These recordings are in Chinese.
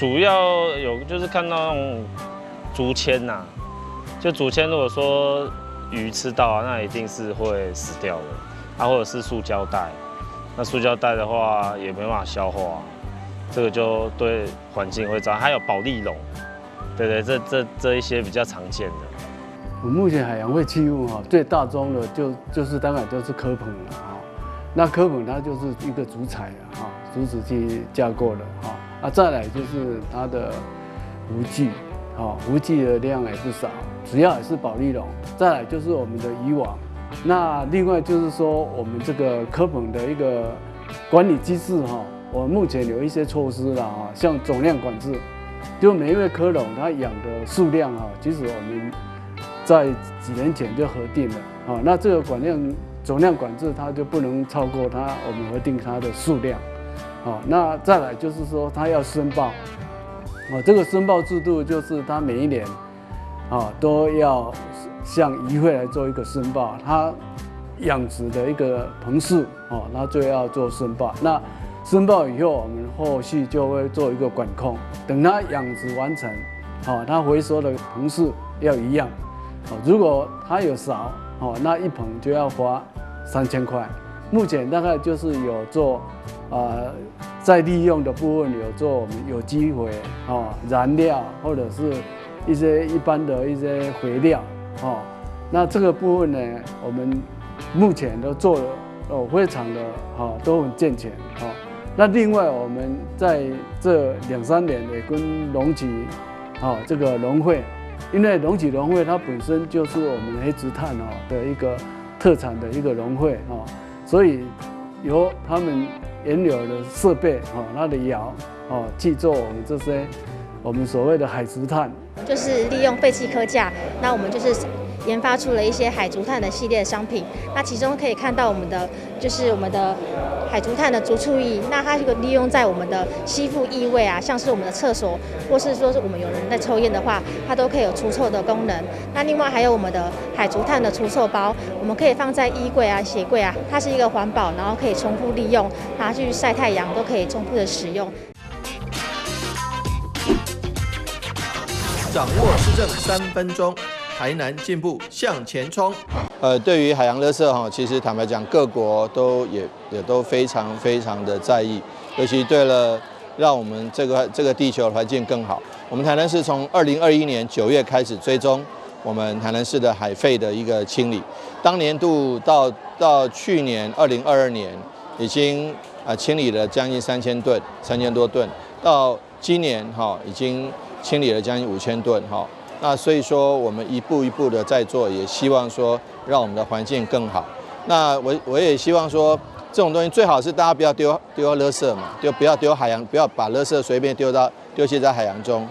主要有就是看到那种竹签呐，就竹签如果说鱼吃到啊，那一定是会死掉的。啊，或者是塑胶袋，那塑胶袋的话也没办法消化，这个就对环境会糟。还有保丽龙，对，这一些比较常见的。我目前海洋废弃物最大宗的就是当然就是蚵棚了那蚵棚它就是一个竹材竹子去加工的再来就是它的浮具浮具的量也不少，主要也是保丽龙。再来就是我们的渔网。那另外就是说，我们这个蚵棚的一个管理机制我们目前有一些措施了像总量管制，就每一位蚵农他养的数量其实我们在几年前就核定了那这个总量管制它就不能超过我们核定它的数量那再来就是说它要申报这个申报制度就是它每一年都要向渔会来做一个申报，它养殖的一个棚数那就要做申报。那申报以后，我们后续就会做一个管控。等它养殖完成，它回收的棚数要一样。如果它有少，那一棚就要花3000块。目前大概就是有做再利用的部分有做我们有机肥燃料或者是一些一般的一些肥料。那这个部分呢，我们目前都做了非常的都很健全那另外我们在这2、3年也跟龙崎这个农会，因为龙崎农会它本身就是我们黑竹炭的一个特产的一个农会所以由他们原有的设备它的窑去做我们这些我们所谓的海竹炭。就是利用废弃科架，那我们就是研发出了一些海竹炭的系列商品。那其中可以看到我们的海竹炭的竹醋液，那它这个利用在我们的吸附异味像是我们的厕所，或是说是我们有人在抽烟的话，它都可以有除臭的功能。那另外还有我们的海竹炭的除臭包，我们可以放在衣柜鞋柜它是一个环保，然后可以重复利用，拿去晒太阳都可以重复的使用。掌握施政3分钟，台南进步向前冲。对于海洋垃圾其实坦白讲，各国也都非常的在意，尤其对了让我们这个地球的环境更好。我们台南市从2021年9月开始追踪我们台南市的海废的一个清理，当年度到去年2022年已经清理了将近3000吨，3000多吨，到今年已经清理了将近5000吨那所以说我们一步一步的在做，也希望说让我们的环境更好。那我也希望说这种东西最好是大家不要丢垃圾嘛，就不要丢海洋，不要把垃圾随便丢弃在海洋中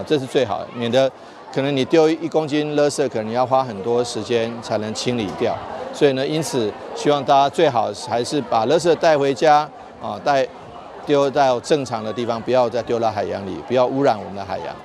这是最好的，免得可能你丢1公斤垃圾，可能要花很多时间才能清理掉。所以呢，因此希望大家最好还是把垃圾带回家丢到正常的地方，不要再丢到海洋里，不要污染我们的海洋。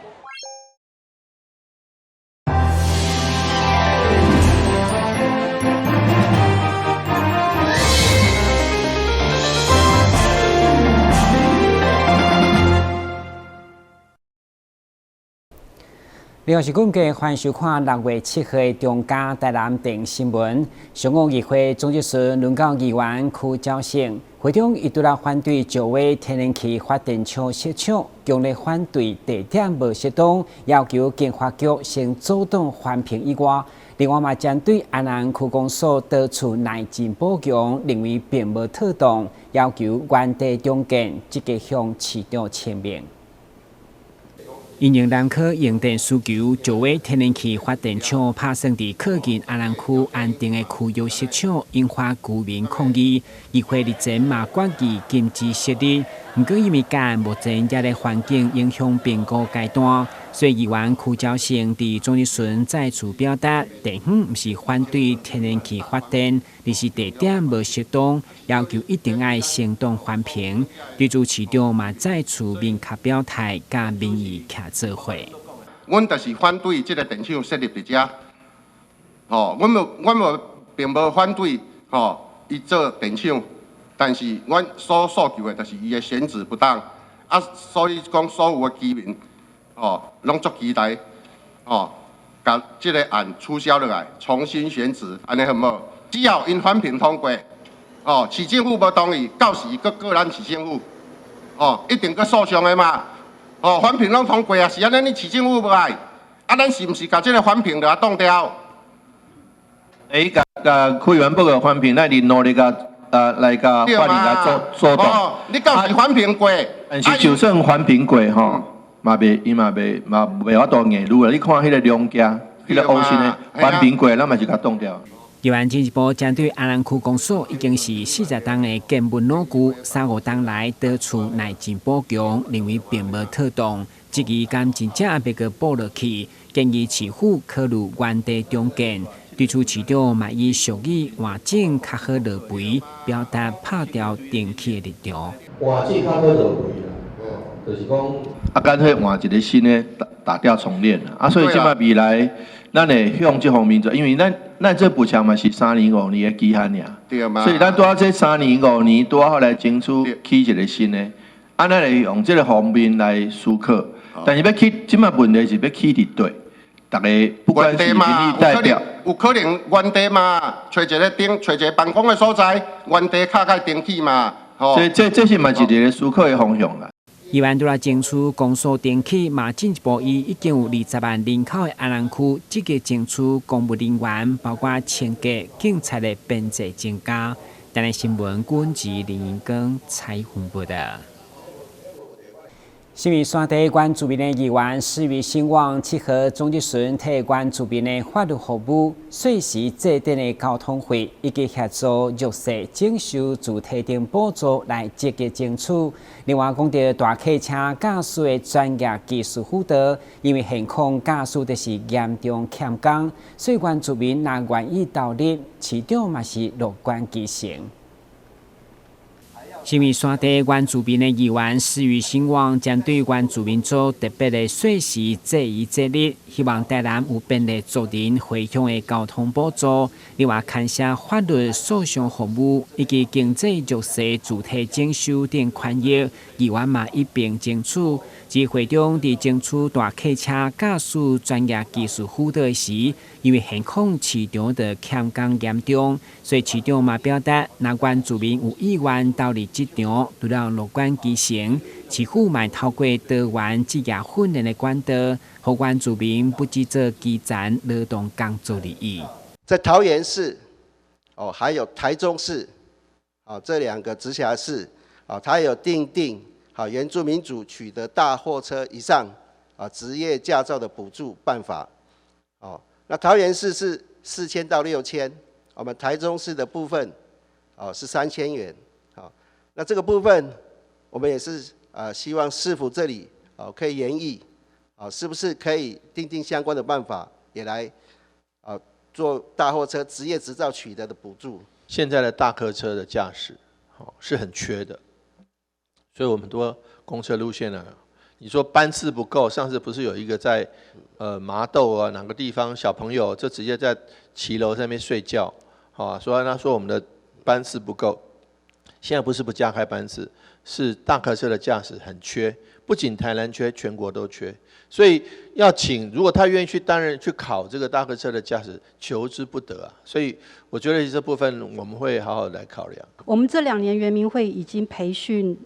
另外是估计欢迎收看6月7日中嘉台南电新闻。上午议会总质询轮到议员区兆胜，会中伊对来反对石化天然气发电厂设厂，强烈反对地点无适当，要求经发局先主动环评以外，另外嘛针对安南区公所多处内进补强，认为并无妥当，要求原地重建，积极向市长签名。因应南科用电需求，石化天然气发电厂拍算伫靠近安南区安定的区域设厂，引发居民抗议。议会日前嘛决议禁止设立，不过因为间目前也咧环境影响评估阶段，所以议员区兆胜伫总质询再次表达，地方不是反对天然气发电，而是地点无适当，要求一定要行动环评。对主市长嘛再次明确表态，甲民意徛做伙。阮就是反对这个电厂设立伫遮，阮并无反对伊做电厂，但是阮所诉求的就是伊的选址不当，所以讲所有的居民拢足期待把这个案取消落来，重新选址，安尼好唔好？只要因环评通过，市政府无同意，到时搁咱市政府，一定搁诉讼的嘛。环评拢通过啊，是安尼，你市政府无爱，咱是毋是把这个环评就挡掉？开源部的环评，咱联络来来法律来做动。你到时环评过，但是就算环评过伊嘛袂法度硬撸啦。你看迄个量价，迄个乌心的环评过，咱嘛是甲挡掉。台湾进一步针对安南区公所已经是40档的建文老区，3、5档来到处内进补强，认为并无妥当，这个敢真正要个补落去，建议市府考虑原地重建。对此市长嘛以俗语换整较好落肥，表达拍掉电器的立场。换整较好落肥啦，就是讲干脆换一个新的打掉重练啦。所以即摆未来。咱会向这方面做，因为咱这补偿嘛是3年5年的期限尔，对嘛？所以咱拄啊这3年5年拄啊后来争取起一个新的，咱会用这个方面来思考。但是要起，即摆问题是要起伫对，大家不管是民意代表，有可能原地嘛，找一个办公的所在，原地卡开登记嘛。这是嘛一个思考的方向啦。议员除了争取公所电器，嘛进一步以已经有20万人口的安南区，积极争取公务人员，包括清洁、警察的编制增加。台南新闻军职林英光采访报道。新民山地关注民的议员4月新往7号总集选替关注民的法律服务、税时制定的交通费以及协助弱势征收自提定补助来积极争取。另外，讲到大客车驾驶的专业技术辅导，因为现况驾驶就是严重欠工，所以关注民若愿意投入，市长嘛是乐观其成。新民山地原住民的议员4月新往将对原住民做特别的税时制宜制日，希望台南有便利族人回乡的交通补助，另外牵涉法律诉讼服务以及经济弱势主体征收等权益，议员嘛一并争取。即会中伫争取大客车驾驶专业技术辅导时，因为现况市场的欠工严重，所以市长嘛表达，若原住民有意愿投入职场，除了乐观其成，市府嘛透过多元职业训练的管道，让原住民不只做基层劳动工作利益。在桃园市，还有台中市，这2个直辖市，它有订定原住民族取得大货车以上职业驾照的补助办法。那桃园市是4000到6000，我们台中市的部分是3000元。那这个部分我们也是希望市府这里可以研议，是不是可以订定相关的办法，也来做大货车职业执照取得的补助。现在的大客车的驾驶是很缺的。所以我们很多公车路线呢，你说班次不够，上次不是有一个在麻豆啊哪个地方小朋友就直接在骑楼上面睡觉，所以他说我们的班次不够。现在不是不加开班次，是大客车的驾驶很缺，不仅台南缺，全国都缺。所以要请，如果他愿意去担任去考这个大客车的驾驶，求之不得啊。所以我觉得这部分我们会好好来考量。我们这2年原民会已经培训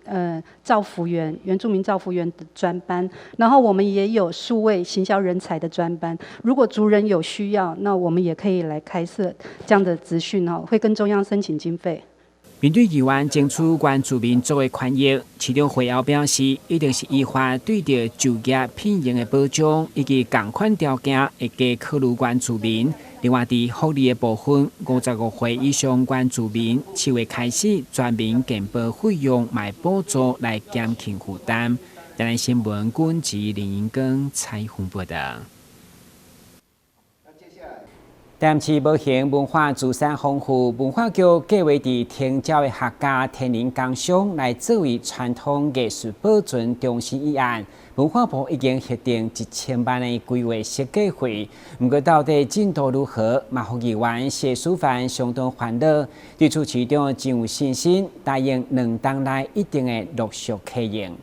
照服员、原住民照服员的专班，然后我们也有数位行销人才的专班。如果族人有需要，那我们也可以来开设这样的资讯会跟中央申请经费。面对议员争取原住民族的权益，市长会后表示，一定是依法对着就业聘用的保障以及同款条件，会加考虑原住民。另外，伫福利的部分，55岁以上原住民7月开始全民健保费用买补助来减轻负担。台南新闻军职林英光采访报道。台南市保险文化资产丰富，文化局计划伫天朝的客家天然工商来作为传统艺术保存中心议案。文化部已经核定1000万的规划设计费，不过到底进度如何？马福议员谢淑凡相当烦恼，对此市长真有信心，答应2档内一定会陆续启用。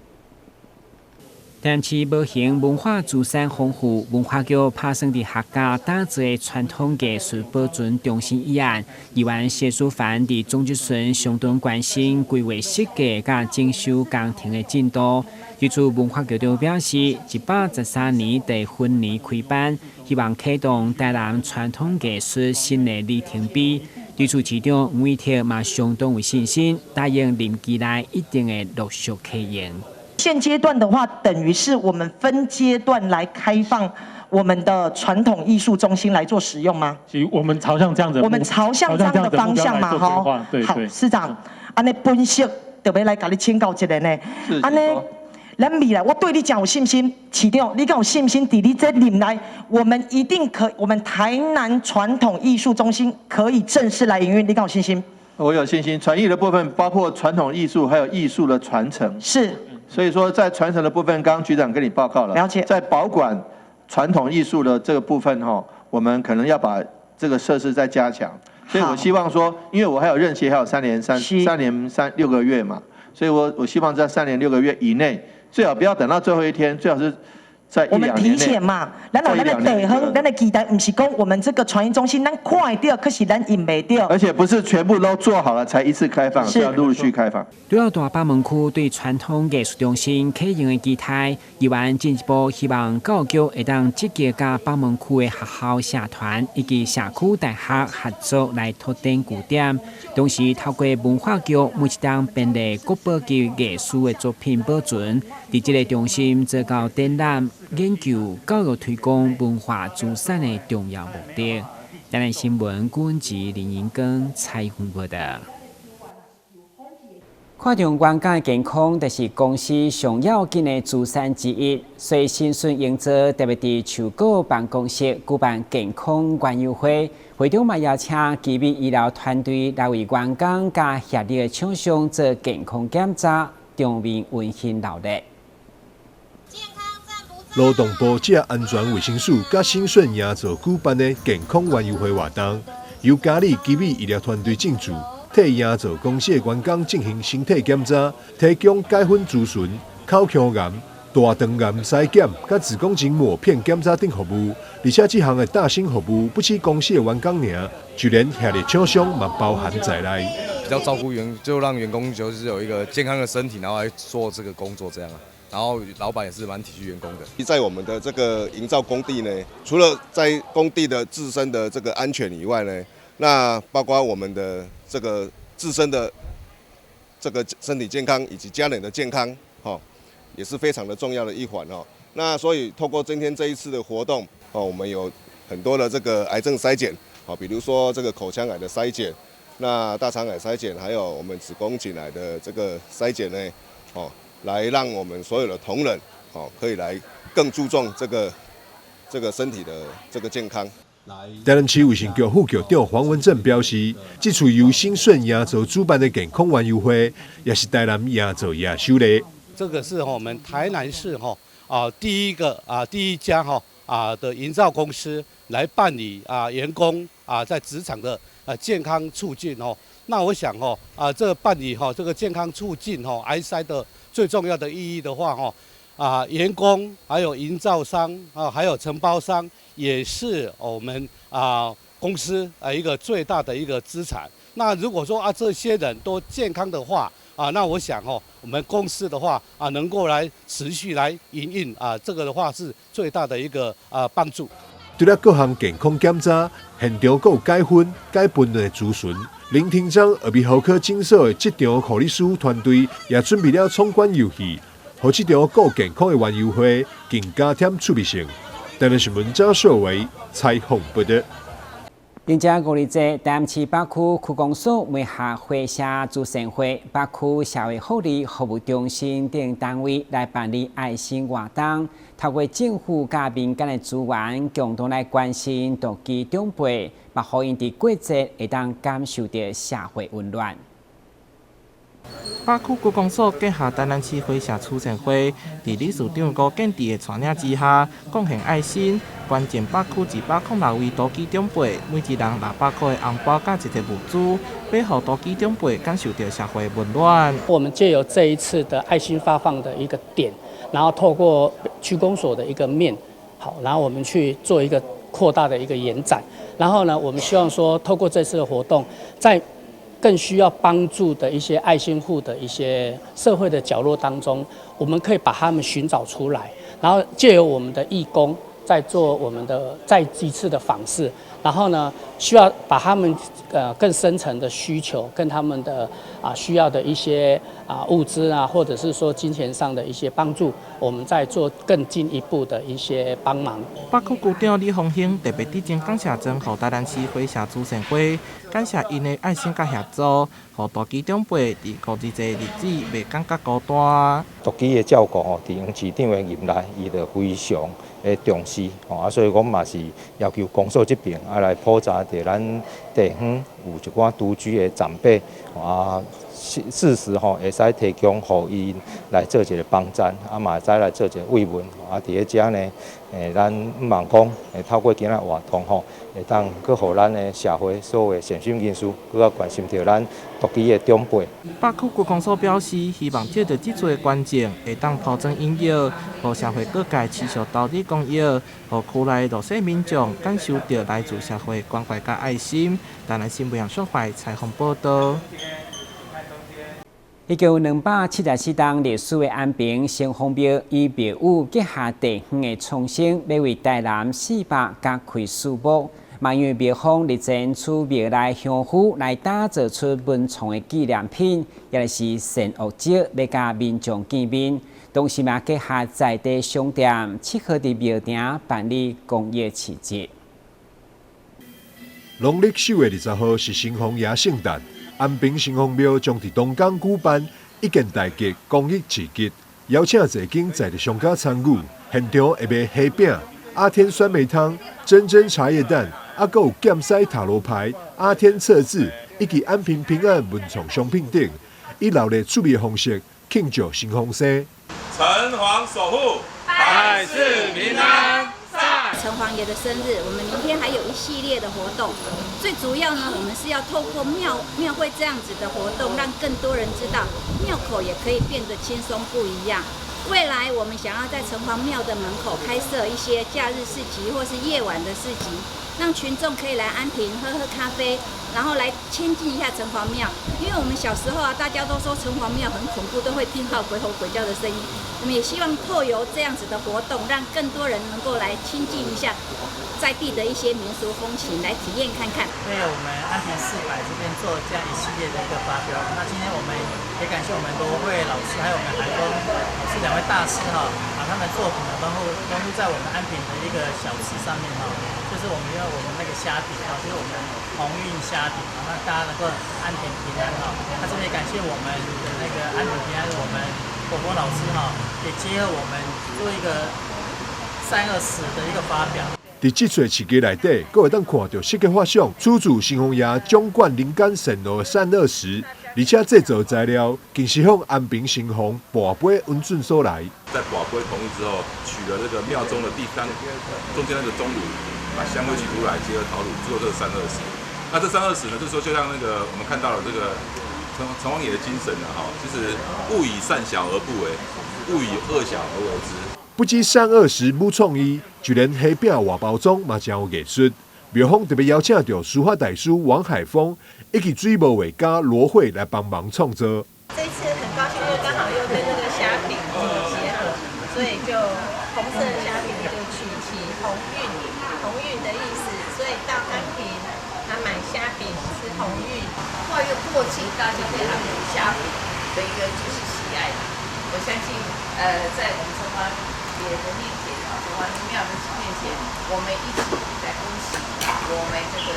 台南市保行文化资产丰富，文化局拍算伫客家打造的传统艺术保存中心以案，议员谢淑凡伫总集村相当关心规划设计甲整修工程的进度。对此，文化局长表示，113年第分年开办，希望启动台南传统艺术新的里程碑。对此，市长吴伟霆嘛相当有信心，答应任期内一定会陆续启用。现阶段的话，等于是我们分阶段来开放我们的传统艺术中心来做使用吗？我们朝向这样的，我们朝向这样的方向嘛，哈。好，市长，安尼本色特别来给你请教一下呢。安尼，咱未来我对你讲有信心，市长，你敢有信心？伫你这任内，我们一定可，我们台南传统艺术中心可以正式来营运，你敢有信心？我有信心。传艺的部分包括传统艺术，还有艺术的传承。是。所以说，在传承的部分，刚刚局长跟你报告了。了解。在保管传统艺术的这个部分哈，我们可能要把这个设施再加强。所以我希望说，因为我还有任期还有3年6个月嘛，所以我希望在3年6个月以内，最好不要等到最后一天，最好是在1-2年内。我们提前嘛，咱的地方，咱的期待，不是讲我们这个传艺中心咱看得到，可是咱用不到。而且不是全部都做好了才一次开放，是要陆续开放。对了，大北门区对传统艺术中心启用的期待，议员进一步希望教育局会当积极甲北门区的学校社团以及社区大学合作来拓展据点，同时透过文化局每一档便利国宝级艺术的作品保存，伫这个中心做到展览、研究、教育推广文化资产的重要目的。台南新闻顾文吉、林银庚采访报道。看重员工的健康，就是公司上要紧的资产之一。所以新顺营造特别伫树果办公室举办健康园游会，会中嘛邀请吉米医疗团队来为员工甲协力的厂商做健康检查，场面温馨热烈。劳动部职业安全卫生署甲新顺营造举办的健康园游会活动，由嘉义吉米医疗团队进驻。替营造公司的员工进行身体检查，提供解分咨询、口腔癌、大肠癌筛检、甲子宫颈抹片检查等服务。而且这项的大型服务不止公司的员工而，就连下列厂商嘛包含在内。比较照顾就让员工就是有一个健康的身体，然后来做这个工作这样啊。然后老板也是蛮体恤员工的。在我们的这个营造工地呢，除了在工地的自身的这个安全以外呢，那包括我们的这个自身的这个身体健康以及家人的健康，也是非常的重要的一环哦。那所以透过今天这一次的活动我们有很多的这个癌症筛检，比如说这个口腔癌的筛检，那大肠癌筛检，还有我们子宫颈癌的这个筛检呢，来让我们所有的同仁可以来更注重这个身体的这个健康。台南市卫生局副局长黄文正表示，这次由新顺营造主办的健康园游会，也是台南营造业首例。这个是我们台南市第一家的营造公司来办理员工在职场的健康促进那我想这个办理这个健康促进癌筛的最重要的意义的话员工还有营造商还有承包商也是我们公司一个最大的一个资产。那如果说这些人都健康的话那我想我们公司的话能够来持续来营运这个的话是最大的一个帮助。除了各项健康检查，现场还有解分、解分的咨询。林厅长耳鼻喉科诊所的这场护理师团队也准备了闯关游戏，让这场顾健康的园游会更加添趣味性。台南新闻张硕伟采访报道。迎接5日节，台南市北区区公所每下会社主盛会，北区社会福利服务中心等单位来办理爱心活动，透过政府甲民间的资源，共同来关心独居长辈，把互因伫过节会当感受到社会温暖。北区区公所结合台南市花社慈善会，伫理事长高建地的带领之下，贡献爱心，捐赠北区206位多基长辈，每一人600块的红包甲一个物资，俾予多基长辈感受到社会温暖。我们借由这一次的爱心发放的一个点，然后透过区公所的一个面，好，然后我们去做一个扩大的一个延展，然后呢，我们希望说透过这次的活动，在更需要帮助的一些爱心户的一些社会的角落当中，我们可以把他们寻找出来，然后借由我们的义工在做我们的再一次的访视，然后呢，需要把他们更深层的需求跟他们的需要的一些物资啊，或者是说金钱上的一些帮助，我们再做更进一步的一些帮忙。北区区长李丰兴特别致敬感谢曾予台南市花社慈善会，感谢因的爱心甲协助，予大基长辈伫过日子袂感觉孤单。大基的照顾伫用市长的任内，伊就非常的重视所以我嘛是要求公所这边来普查伫咱地方有一寡独居的长辈适时会使提供予伊来做一个帮站，嘛再来做一个慰问伫咧遮呢，咱毋茫讲透过今仔活动会当搁互咱的社会所有的善心人士搁较关心到咱独居的长辈。北区区公所表示，希望借着这次的捐赠，会当铺装引诱，互社会各界持续投入公益，互区内弱势民众感受到来自社会关怀甲爱心。台南新闻杨顺怀采访报道。1974档历史的安平新丰庙与庙宇结合地方的创新，要为台南400加开序幕。嘛，因为庙方日前取庙内香火来打造出文创的纪念品，也是善恶节要甲民众见面。同时嘛，结合在地商店，适合伫庙埕办理公益市集。农历10月20号是新丰爷圣诞。安平新丰庙将伫东港举办一件大吉公益市集，邀请侪间在地商家参与。现场会卖虾饼、阿天酸梅汤、珍珍茶叶蛋，还有剑西塔罗牌、阿天测字，以及安平平安文创商品等，以热烈趣味的方式庆祝新丰生。城隍守护，百事平安。城隍爷的生日，我们明天还有一系列的活动。最主要呢，我们是要透过庙会这样子的活动，让更多人知道庙口也可以变得轻松不一样。未来我们想要在城隍庙的门口开设一些假日市集或是夜晚的市集，让群众可以来安平喝喝咖啡，然后来亲近一下城隍庙。因为我们小时候大家都说城隍庙很恐怖，都会听到鬼吼鬼叫的声音。我们也希望透由这样子的活动，让更多人能够来亲近一下在地的一些民俗风情，来体验看看。为我们安平400这边做这样一系列的一个发表，那今天我们也感谢我们罗慧老师还有我们韩东老师2位大师把他们作品呢融入在我们安平的一个小吃上面就是我们用我们那个虾饼就是我们鸿运虾饼让大家能够安平平安那这边也感谢我们的那个安平平安我们火锅老师也结合我们做一个320的一个发表。伫这撮市集内底，阁会当看到设计画像出自新丰爷掌管灵感神路的320，而且制作材料更是向安平新丰跋杯温泉所来。在跋杯同意之后，取了这个庙中的第3中间那个钟炉，把香灰取出来，结合陶炉做这个320。那这320呢，就是说就像那个我们看到了这个城隍爷的精神其实勿以善小而不为，勿以恶小而为之。不止320武创意，就连虾饼外包装嘛真有艺术。庙方特别邀请到书法大师王海峰以及水墨画家罗慧来帮忙创作。这一次很高兴，又刚好又跟这个虾饼做结合，所以就红色的虾饼就取其鸿运的意思，所以到安平买虾饼吃鸿运。跨越过境，大家对他们虾饼的一个就是喜爱的。我相信，在我们城隍爷的面前城隍庙的面前，我们一起来恭喜我们这个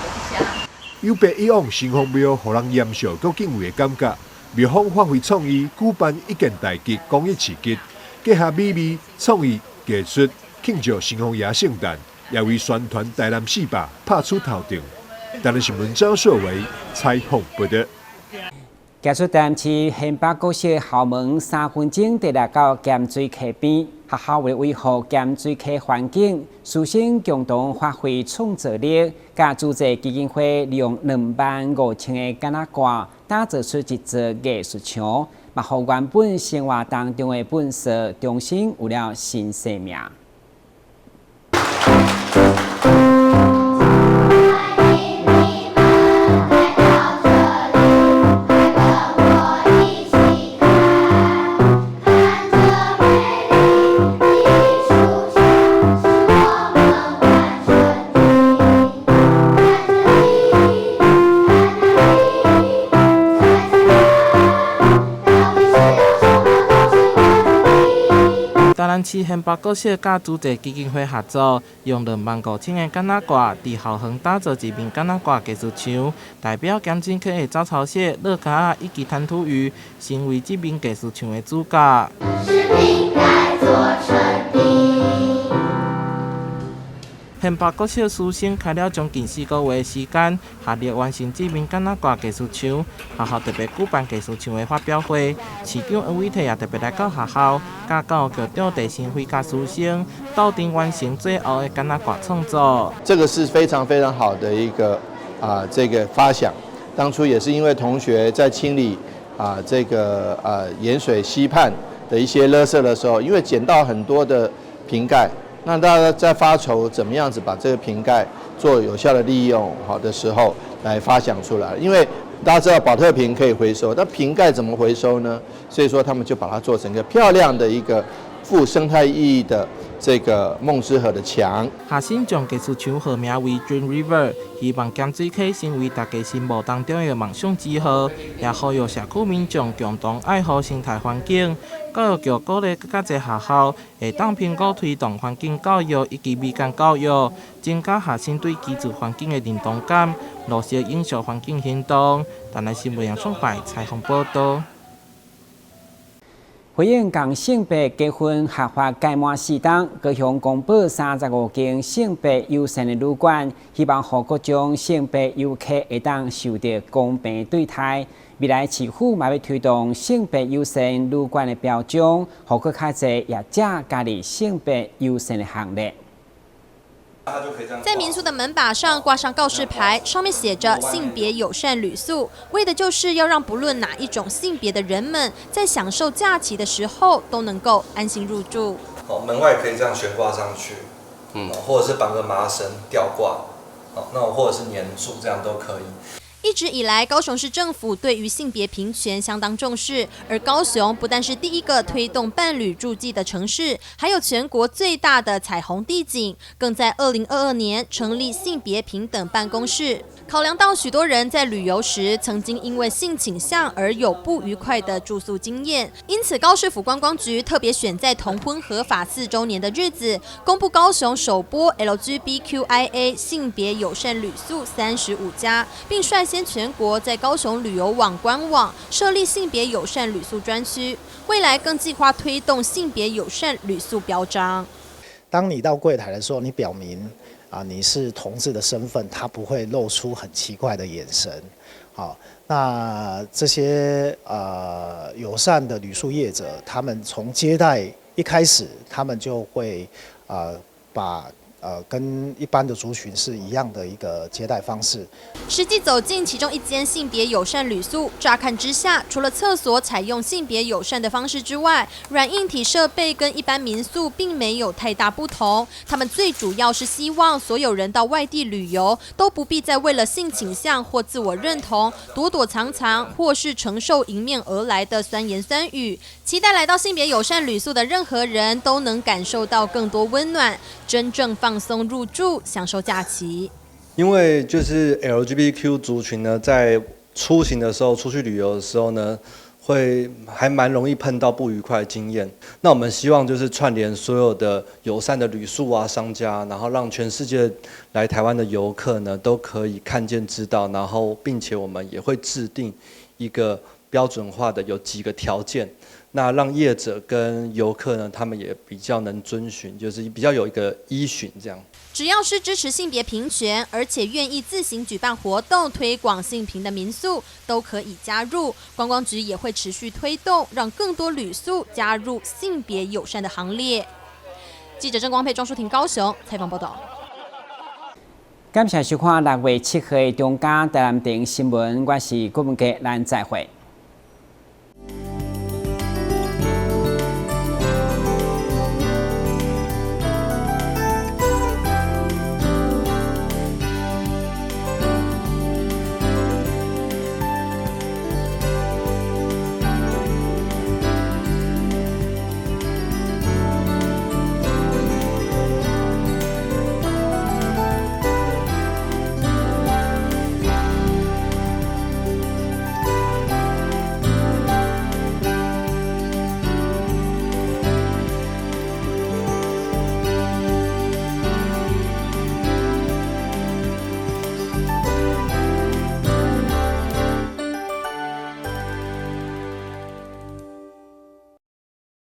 龙虾。有别以往新丰庙予人严肃佮敬畏的感觉，庙方发挥创意，举办一件大吉公益市集，结合美味、创意、艺术，庆祝新丰爷圣诞，也为宣传台南400拍出头阵。台南新闻张硕维采访报道。家属担市县北国小校门3分钟地来到咸水溪边，学校为维护咸水溪环境，师生共同发挥创造力，甲组织基金会利用25000个橄榄瓜，打造出一座艺术墙，嘛，互原本生活当中的本色重新有了新生命。台南市县北国小甲组织基金会合作，用25000个橄榄瓜，伫校园打造一面橄榄瓜艺术墙，代表咸水溪的早操社、乐卡以及滩涂鱼，成为这面艺术墙的主角。县北国小师生开了将近4个月的时间，合力完成这面橄榄瓜艺术墙。学校特别举办艺术墙的发表会，市长恩伟体也特别来到学校，甲教育局长陈新辉甲师生斗阵完成最后的橄榄瓜创作。这个是非常非常好的一个这个发想。当初也是因为同学在清理这个盐水溪畔的一些垃圾的时候，因为捡到很多的瓶盖。那大家在发愁怎么样子把这个瓶盖做有效的利用好的时候，来发想出来。因为大家知道保特瓶可以回收，但瓶盖怎么回收呢？所以说他们就把它做成一个漂亮的一个富生态意义的这个梦之河的墙。学生将艺术墙号名为 Dream River， 希望咸水溪成为大家心目当中的梦想之河，也呼吁社区民众共同爱护生态环境。教育局鼓励各个学校会当评估推动环境教育以及美感教育，增加学生对居住环境的认同感，落实永续环境行动。台南新闻杨崇拜采访报道。回应讲性别结婚合法届满4档，高雄公布35间性别友善的旅馆，希望让各种性别游客会当受到公平对待。未来市府嘛要推动性别友善旅馆的标章，让更较侪业者加入性别友善的行列。在民宿的门把上挂上告示牌，上面写着性别友善旅宿，为的就是要让不论哪一种性别的人们，在享受假期的时候都能够安心入住。门外可以这样悬挂上去，或者是绑个麻绳吊挂，那或者是粘住，这样都可以。一直以来，高雄市政府对于性别平权相当重视，而高雄不但是第一个推动伴侣住记的城市，还有全国最大的彩虹地景，更在2022年成立性别平等办公室。考量到许多人在旅游时曾经因为性倾向而有不愉快的住宿经验，因此高市府观光局特别选在同婚合法4周年的日子，公布高雄首波 LGBTQIA 性别友善旅宿35家，并率先全国在高雄旅游网官网设立性别友善旅宿专区，未来更计划推动性别友善旅宿标章。当你到柜台的时候，你表明你是同志的身份，他不会露出很奇怪的眼神。好，那这些友善的旅宿业者，他们从接待一开始，他们就会把跟一般的族群是一样的一个接待方式。实际走进其中一间性别友善旅宿，乍看之下，除了厕所采用性别友善的方式之外，软硬体设备跟一般民宿并没有太大不同。他们最主要是希望所有人到外地旅游，都不必再为了性倾向或自我认同躲躲藏藏，或是承受迎面而来的酸言酸语。期待来到性别友善旅宿的任何人都能感受到更多温暖，真正放松入住，享受假期。因为就是 LGBTQ 族群呢，在出行的时候、出去旅游的时候呢，会还蛮容易碰到不愉快的经验。那我们希望就是串联所有的友善的旅宿商家，然后让全世界来台湾的游客呢都可以看见知道，然后并且我们也会制定一个标准化的有几个条件，那让业者跟游客呢，他们也比较能遵循，就是比较有一个依循这样。只要是支持性别平权，而且愿意自行举办活动推广性平的民宿，都可以加入。观光局也会持续推动，让更多旅宿加入性别友善的行列。记者郑光佩、庄淑婷高雄采访报道。感谢收看6月7号的中嘉台南电新闻，我是郭文杰，咱再会。